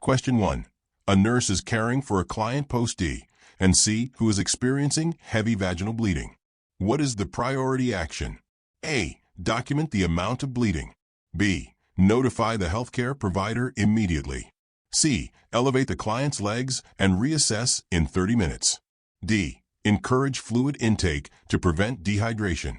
Question 1. A nurse is caring for a client post-D and C who is experiencing heavy vaginal bleeding. What is the priority action? A. Document the amount of bleeding. B. Notify the healthcare provider immediately. C. Elevate the client's legs and reassess in 30 minutes. D. Encourage fluid intake to prevent dehydration.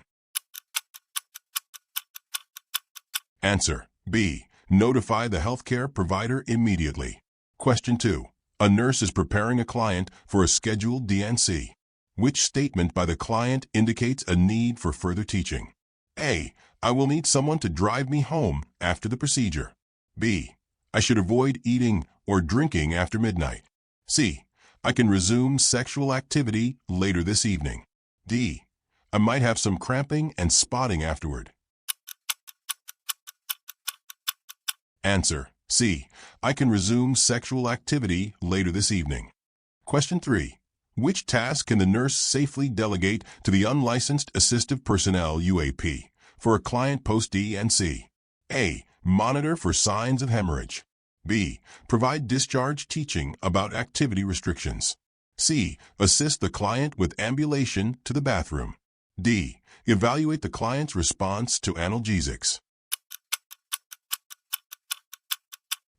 Answer. B. Notify the healthcare provider immediately. Question 2. A nurse is preparing a client for a scheduled D&C. Which statement by the client indicates a need for further teaching? A. I will need someone to drive me home after the procedure. B. I should avoid eating or drinking after midnight. C. I can resume sexual activity later this evening. D. I might have some cramping and spotting afterward. Answer. C. I can resume sexual activity later this evening. Question 3. Which task can the nurse safely delegate to the unlicensed assistive personnel UAP for a client post-D&C? A. Monitor for signs of hemorrhage. B. Provide discharge teaching about activity restrictions. C. Assist the client with ambulation to the bathroom. D. Evaluate the client's response to analgesics.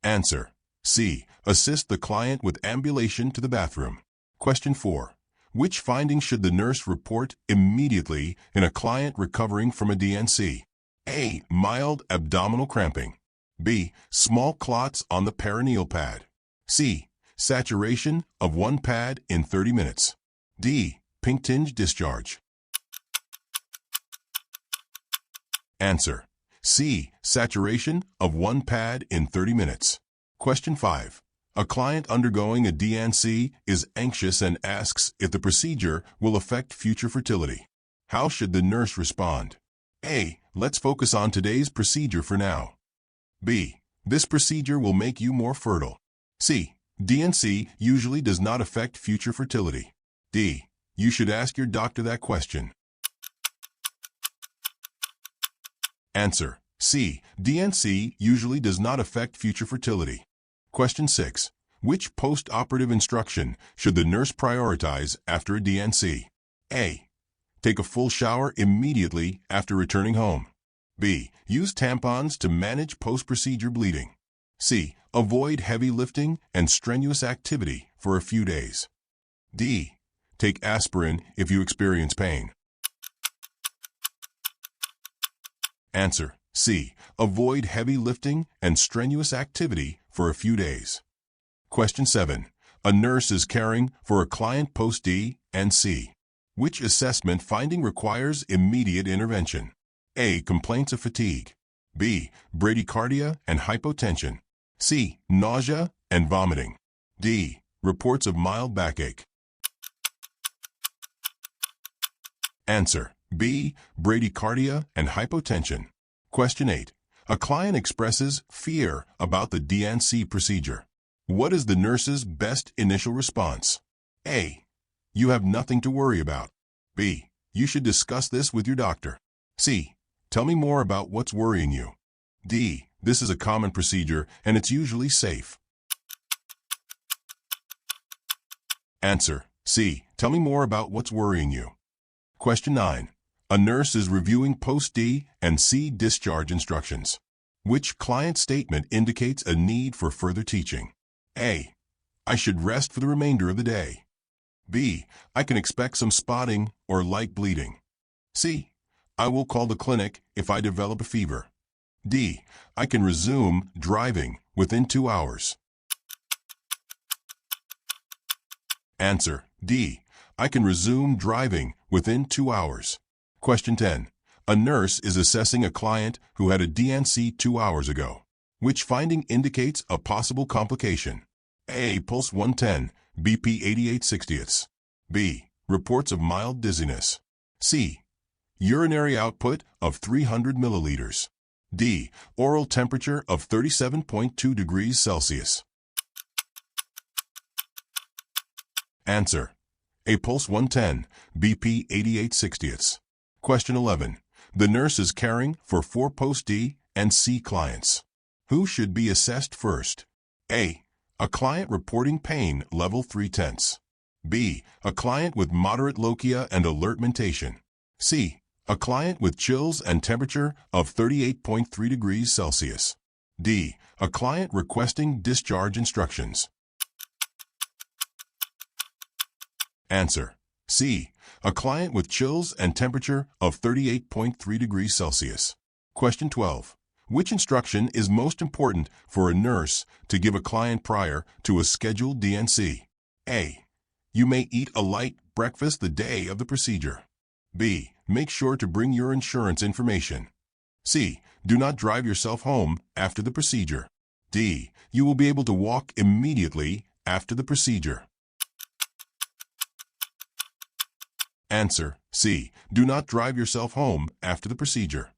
Answer. C. Assist the client with ambulation to the bathroom. Question 4. Which findings should the nurse report immediately in a client recovering from a D&C? A. Mild abdominal cramping. B. Small clots on the perineal pad. C. Saturation of one pad in 30 minutes. D. Pink tinge discharge. Answer. C. Saturation of one pad in 30 minutes. Question 5. A client undergoing a D&C is anxious and asks if the procedure will affect future fertility. How should the nurse respond? A. Let's focus on today's procedure for now. B. This procedure will make you more fertile. C. D&C usually does not affect future fertility. D. You should ask your doctor that question. Answer. C. D&C usually does not affect future fertility. Question 6. Which post-operative instruction should the nurse prioritize after a D&C? A. Take a full shower immediately after returning home. B. Use tampons to manage post-procedure bleeding. C. Avoid heavy lifting and strenuous activity for a few days. D. Take aspirin if you experience pain. Answer. C. Avoid heavy lifting and strenuous activity for a few days. Question 7. A nurse is caring for a client post-D&C. Which assessment finding requires immediate intervention? A. Complaints of fatigue. B. Bradycardia and hypotension. C. Nausea and vomiting. D. Reports of mild backache. Answer. B. Bradycardia and hypotension. Question 8. A client expresses fear about the D&C procedure. What is the nurse's best initial response? A. You have nothing to worry about. B. You should discuss this with your doctor. C. Tell me more about what's worrying you. D. This is a common procedure and it's usually safe. Answer. C. Tell me more about what's worrying you. Question 9. A nurse is reviewing post-D&C discharge instructions. Which client statement indicates a need for further teaching? A. I should rest for the remainder of the day. B. I can expect some spotting or light bleeding. C. I will call the clinic if I develop a fever. D. I can resume driving within 2 hours. Answer. D. I can resume driving within 2 hours. Question 10. A nurse is assessing a client who had a D&C 2 hours ago. Which finding indicates a possible complication? A. Pulse 110, BP 88/60. B. Reports of mild dizziness. C. Urinary output of 300 milliliters. D. Oral temperature of 37.2 degrees Celsius. Answer. A. Pulse 110, BP 88/60. Question 11. The nurse is caring for 4 post-D&C clients. Who should be assessed first? A. A client reporting pain level 3/10. B. A client with moderate lochia and alert mentation. C. A client with chills and temperature of 38.3 degrees Celsius. D. A client requesting discharge instructions. Answer: C. A client with chills and temperature of 38.3 degrees Celsius. Question 12. Which instruction is most important for a nurse to give a client prior to a scheduled D&C? A. You may eat a light breakfast the day of the procedure. B. Make sure to bring your insurance information. C. Do not drive yourself home after the procedure. D. You will be able to walk immediately after the procedure. Answer: C. Do not drive yourself home after the procedure.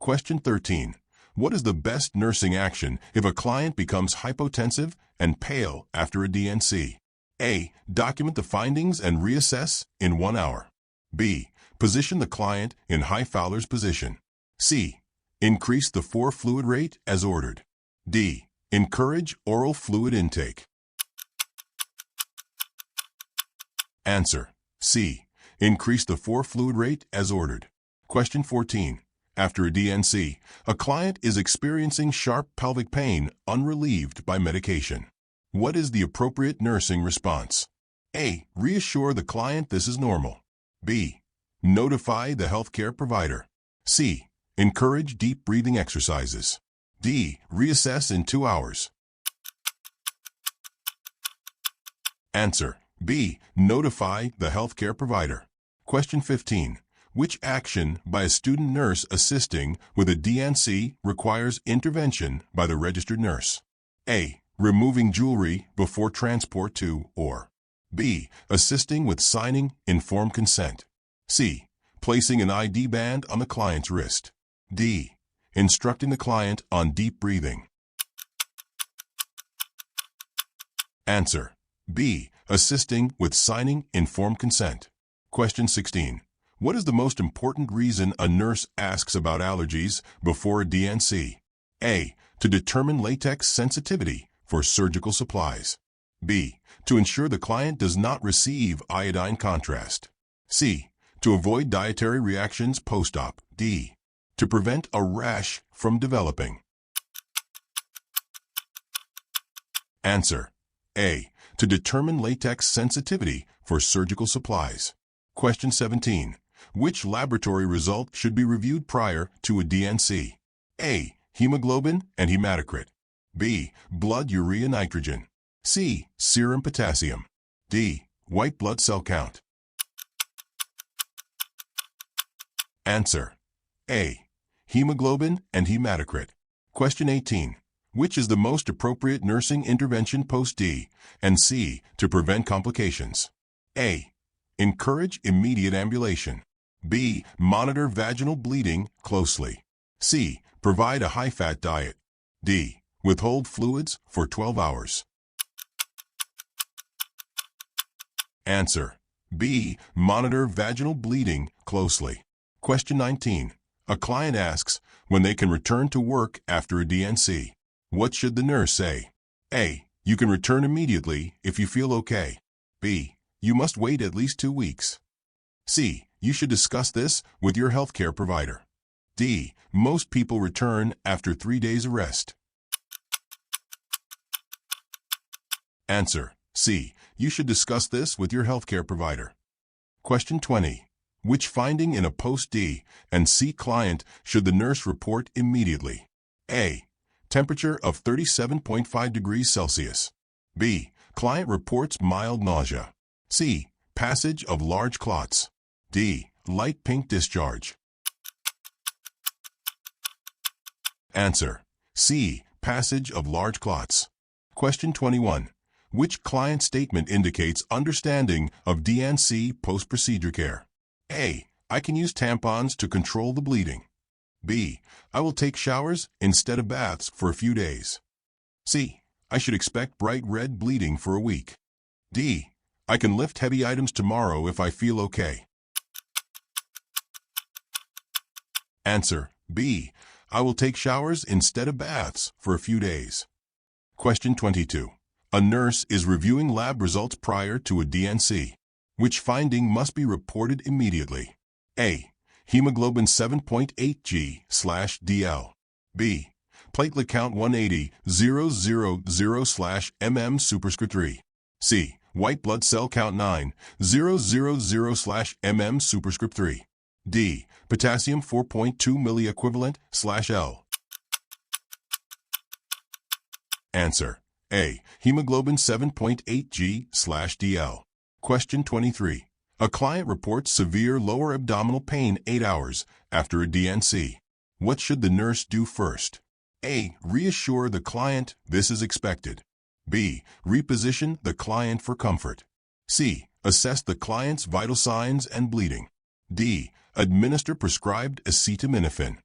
Question 13. What is the best nursing action if a client becomes hypotensive and pale after a D&C? A. Document the findings and reassess in 1 hour. B. Position the client in high Fowler's position. C. Increase the 4 fluid rate as ordered. D. Encourage oral fluid intake. Answer: C. Increase the 4 fluid rate as ordered. Question 14. After a D&C, a client is experiencing sharp pelvic pain unrelieved by medication. What is the appropriate nursing response? A. Reassure the client this is normal. B. Notify the healthcare provider. C. Encourage deep breathing exercises. D. Reassess in 2 hours. Answer: B. Notify the healthcare provider. Question 15. Which action by a student nurse assisting with a D&C requires intervention by the registered nurse? A. Removing jewelry before transport to or B. Assisting with signing informed consent. C. Placing an ID band on the client's wrist. D. Instructing the client on deep breathing. Answer: B. Assisting with signing informed consent. Question 16. What is the most important reason a nurse asks about allergies before a D&C? A. To determine latex sensitivity for surgical supplies. B. To ensure the client does not receive iodine contrast. C. To avoid dietary reactions post-op. D. To prevent a rash from developing. Answer: A. To determine latex sensitivity for surgical supplies. Question 17. Which laboratory result should be reviewed prior to a D&C? A. Hemoglobin and hematocrit. B. Blood urea nitrogen. C. Serum potassium. D. White blood cell count. Answer: A. Hemoglobin and hematocrit. Question 18. Which is the most appropriate nursing intervention post-D&C to prevent complications? A. Encourage immediate ambulation. B. Monitor vaginal bleeding closely. C. Provide a high-fat diet. D. Withhold fluids for 12 hours. Answer: B. Monitor vaginal bleeding closely. Question 19. A client asks when they can return to work after a D&C. What should the nurse say? A. You can return immediately if you feel okay. B. You must wait at least 2 weeks. C. You should discuss this with your healthcare provider. D. Most people return after 3 days of rest. Answer: C. You should discuss this with your healthcare provider. Question 20. Which finding in a post-D&C client should the nurse report immediately? A. Temperature of 37.5 degrees Celsius. B. Client reports mild nausea. C. Passage of large clots. D. Light pink discharge. Answer: C. Passage of large clots. Question 21. Which client statement indicates understanding of D&C post-procedure care? A. I can use tampons to control the bleeding. B. I will take showers instead of baths for a few days. C. I should expect bright red bleeding for a week. D. I can lift heavy items tomorrow if I feel okay. Answer: B. I will take showers instead of baths for a few days. Question 22. A nurse is reviewing lab results prior to a D&C. Which finding must be reported immediately? A. Hemoglobin 7.8 G/DL. B. Platelet count 180,000/mm superscript 3. C. White blood cell count 9,000/mm superscript 3. D. Potassium 4.2 milliequivalent/L. Answer: A. Hemoglobin 7.8 G/DL. Question 23. A client reports severe lower abdominal pain 8 hours after a D&C. What should the nurse do first? A. Reassure the client this is expected. B. Reposition the client for comfort. C. Assess the client's vital signs and bleeding. D. Administer prescribed acetaminophen.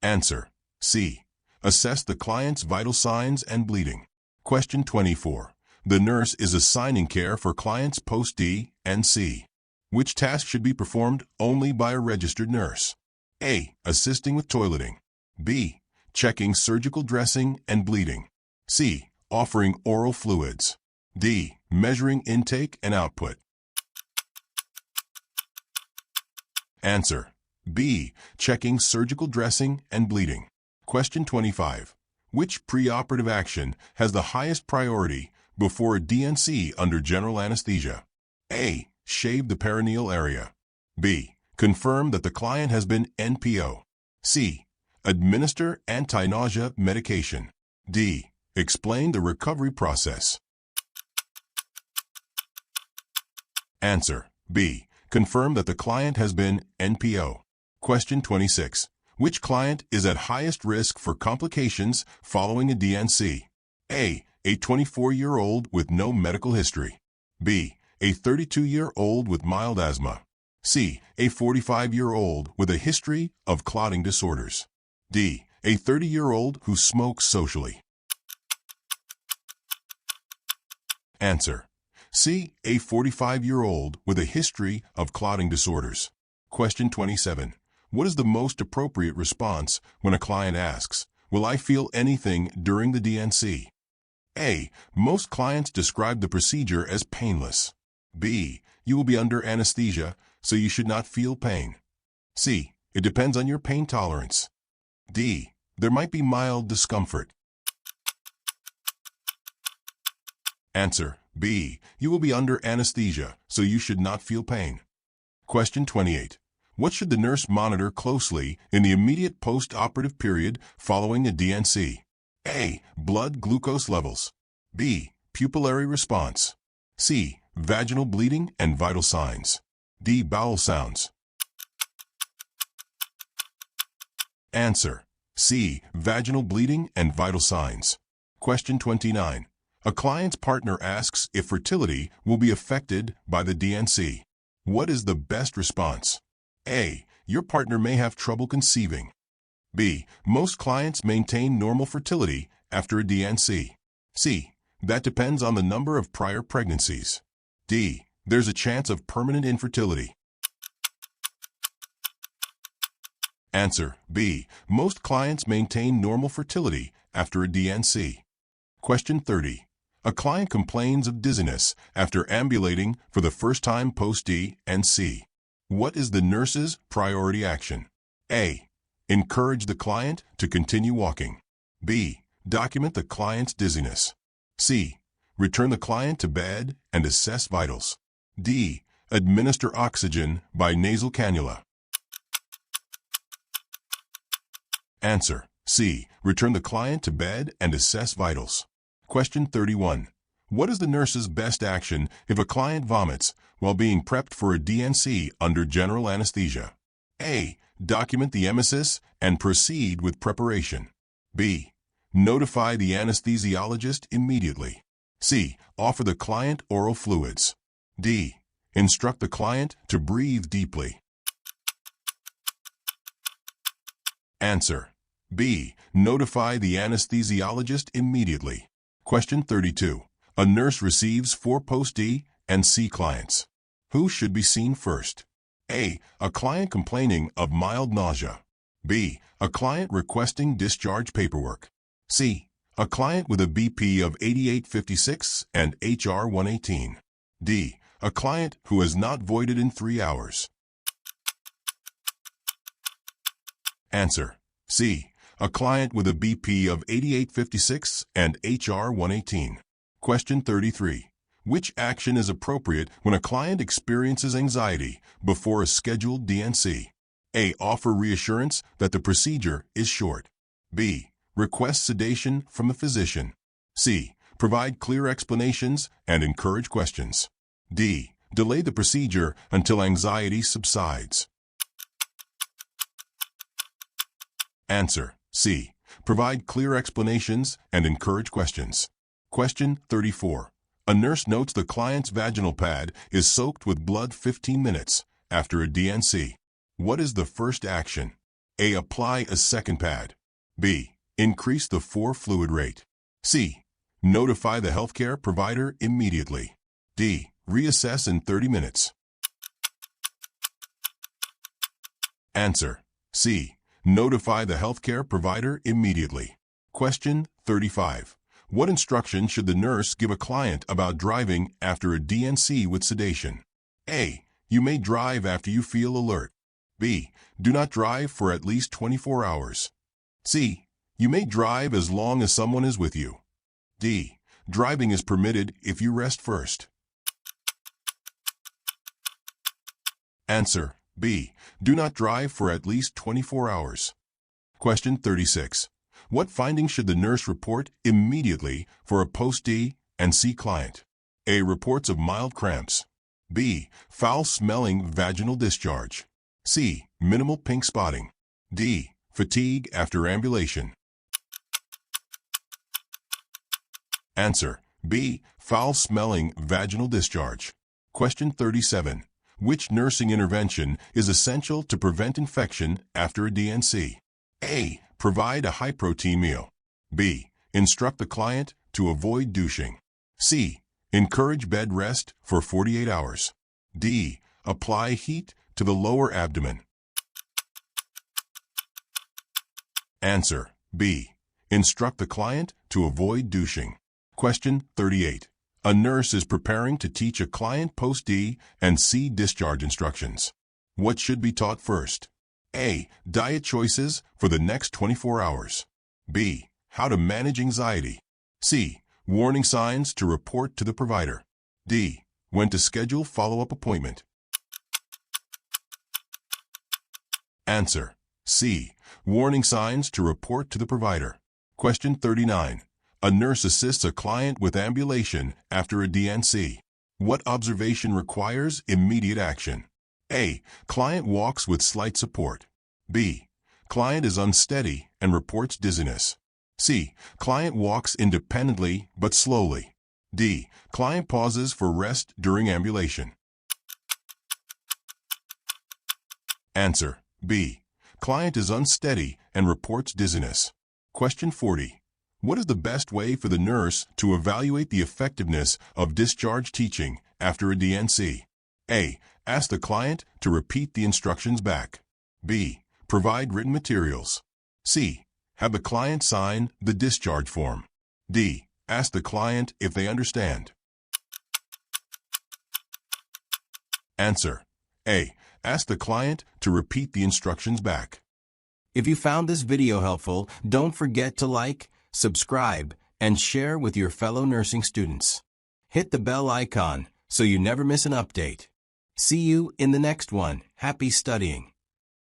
Answer: C. Assess the client's vital signs and bleeding. Question 24. The nurse is assigning care for clients post-D&C. Which task should be performed only by a registered nurse? A. Assisting with toileting. B. Checking surgical dressing and bleeding. C. Offering oral fluids. D. Measuring intake and output. Answer: B. Checking surgical dressing and bleeding. Question 25. Which preoperative action has the highest priority before a D&C under general anesthesia? A. Shave the perineal area. B. Confirm that the client has been NPO. C. Administer anti-nausea medication. D. Explain the recovery process. Answer: B. Confirm that the client has been NPO. Question 26. Which client is at highest risk for complications following a D&C? A. A 24-year-old with no medical history. B. A 32-year-old with mild asthma. C. A 45-year-old with a history of clotting disorders. D. A 30-year-old who smokes socially. Answer: C. A 45-year-old with a history of clotting disorders. Question 27. What is the most appropriate response when a client asks, "Will I feel anything during the D&C?" A. Most clients describe the procedure as painless. B. You will be under anesthesia, so you should not feel pain. C. It depends on your pain tolerance. D. There might be mild discomfort. Answer: B. You will be under anesthesia, so you should not feel pain. Question 28. What should the nurse monitor closely in the immediate post-operative period following a D&C? A. Blood glucose levels. B. Pupillary response. C. Vaginal bleeding and vital signs. D. Bowel sounds. Answer: C. Vaginal bleeding and vital signs. Question 29. A client's partner asks if fertility will be affected by the D&C. What is the best response? A. Your partner may have trouble conceiving. B. Most clients maintain normal fertility after a D&C. C. That depends on the number of prior pregnancies. D. There's a chance of permanent infertility. Answer: B. Most clients maintain normal fertility after a D&C. Question 30. A client complains of dizziness after ambulating for the first time post-D&C. What is the nurse's priority action? A. Encourage the client to continue walking. B. Document the client's dizziness. C. Return the client to bed and assess vitals. D. Administer oxygen by nasal cannula. Answer: C. Return the client to bed and assess vitals. Question 31. What is the nurse's best action if a client vomits while being prepped for a D&C under general anesthesia? A. Document the emesis and proceed with preparation. B. Notify the anesthesiologist immediately. C. Offer the client oral fluids. D. Instruct the client to breathe deeply. Answer: B. Notify the anesthesiologist immediately. Question 32. A nurse receives 4 post-D&C clients. Who should be seen first? A. A client complaining of mild nausea. B. A client requesting discharge paperwork. C. A client with a BP of 8856 and HR 118. D. A client who has not voided in 3 hours. Answer: C. A client with a BP of 8856 and HR 118. Question 33. Which action is appropriate when a client experiences anxiety before a scheduled D&C? A. Offer reassurance that the procedure is short. B. Request sedation from the physician. C. Provide clear explanations and encourage questions. D. Delay the procedure until anxiety subsides. Answer: C. Provide clear explanations and encourage questions. Question 34. A nurse notes the client's vaginal pad is soaked with blood 15 minutes after a D&C. What is the first action? A. Apply a second pad. B. Increase the fluid rate. C. Notify the healthcare provider immediately. D. Reassess in 30 minutes. Answer: C. Notify the healthcare provider immediately. Question 35. What instruction should the nurse give a client about driving after a D&C with sedation? A. You may drive after you feel alert. B. Do not drive for at least 24 hours. C. You may drive as long as someone is with you. D. Driving is permitted if you rest first. Answer: B. Do not drive for at least 24 hours. Question 36. What findings should the nurse report immediately for a post-D&C client? A. Reports of mild cramps. B. Foul-smelling vaginal discharge. C. Minimal pink spotting. D. Fatigue after ambulation. Answer: B. Foul-smelling vaginal discharge. Question 37. Which nursing intervention is essential to prevent infection after a D&C? A. Provide a high-protein meal. B. Instruct the client to avoid douching. C. Encourage bed rest for 48 hours. D. Apply heat to the lower abdomen. Answer: B. Instruct the client to avoid douching. Question 38. A nurse is preparing to teach a client post-D&C discharge instructions. What should be taught first? A. Diet choices for the next 24 hours. B. How to manage anxiety. C. Warning signs to report to the provider. D. When to schedule follow-up appointment. Answer: C. Warning signs to report to the provider. Question 39. A nurse assists a client with ambulation after a D&C. What observation requires immediate action? A. Client walks with slight support. B. Client is unsteady and reports dizziness. C. Client walks independently but slowly. D. Client pauses for rest during ambulation. Answer: B. Client is unsteady and reports dizziness. Question 40. What is the best way for the nurse to evaluate the effectiveness of discharge teaching after a D&C? A. Ask the client to repeat the instructions back. B. Provide written materials. C. Have the client sign the discharge form. D. Ask the client if they understand. Answer: A. Ask the client to repeat the instructions back. If you found this video helpful, don't forget to like, subscribe, and share with your fellow nursing students. Hit the bell icon so you never miss an update. See you in the next one. Happy studying.